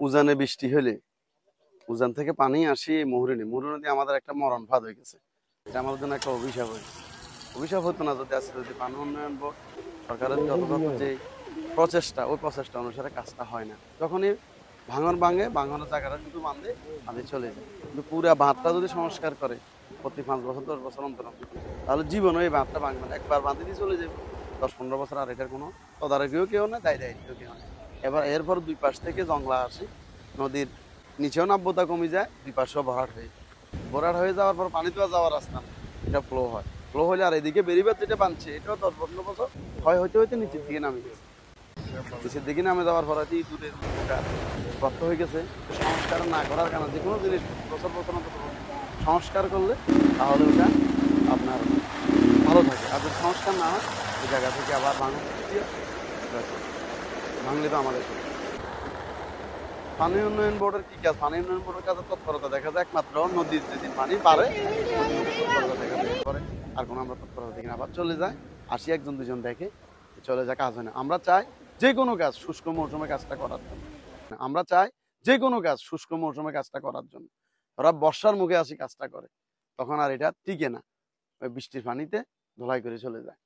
উজানে বৃষ্টি হলে উজান থেকে পানি আসি মুহুরী নদী আমাদের একটা মরণ ফাঁদ হয়ে গেছে। এটা আমাদের জন্য একটা অভিশাপ হয়ে গেছে। অভিশাপ হতো না যদি আজকে যদি পানি উন্নয়ন বোর্ড সরকারের যথাযথ যে প্রচেষ্টা, ওই প্রচেষ্টা অনুসারে কাজটা হয় না। যখনই ভাঙন ভাঙে, ভাঙনের জায়গাটা শুধু বাঁধে চলে যায়। কিন্তু পুরা বাঁধটা যদি সংস্কার করে প্রতি 5 বছর 10 বছর অন্তর অন্তর, তাহলে জীবনে এই বাঁধটা ভাঙবে না। একবার বাঁধে দিয়ে চলে যাবে 10-15 বছর, আর এটার কোনো তদারকিও কেউ নেই, দায়িত্ব কেউ নেই। এরপর দুই পাশ থেকে জংলা আসে, নদীর নিচেও নাব্যতা কমে যায়, দুই পাশেও ভরাট হয়ে যায়। ভরাট হয়ে যাওয়ার পর পানি তো আর যাওয়ার রাস্তা নেই, এটা ফ্লো হয়। ফ্লো হলে আর এদিকে বেরিবার যেটা বানছে, এটাও 10-15 বছর ক্ষয় হইতে হইতে নিচের দিকে নামে গেছে। নিচের দিকে নামে যাওয়ার পর হয়তো ইঁদুরের উপকার গর্ত হয়ে গেছে। সংস্কার না করার কারণে যে কোনো জিনিস বছর বছর অন্তত সংস্কার করলে তাহলে ওটা আপনার ভালো থাকে। আর যদি সংস্কার না হয়, ওই জায়গা থেকে আবার ভাঙন সৃষ্টি হয়, ব্যাস, ভাঙলে তো আমাদের ক্ষতি। পানি উন্নয়ন বোর্ডের কি কাজ? পানি উন্নয়ন বোর্ডের কাজে তৎপরতা দেখা যায় একমাত্র নদীর যেদিন পানি বাড়ে ওই দিন তৎপরতা দেখা যায়, এরপরে আর কোনো আমরা তৎপরতা দেখি না। আবার চলে যায়, আসি একজন দুজন দেখে চলে যায়, কাজ হয় না। আমরা চাই যে কোনো কাজ শুষ্ক মৌসুমে কাজটা করার জন্য। আমরা চাই যে কোনো কাজ শুষ্ক মৌসুমে কাজটা করার জন্য। ওরা বর্ষার মুখে আসি কাজটা করে, তখন আর এটা টিকে না, ওই বৃষ্টির পানিতে ধোলাই করে চলে যায়।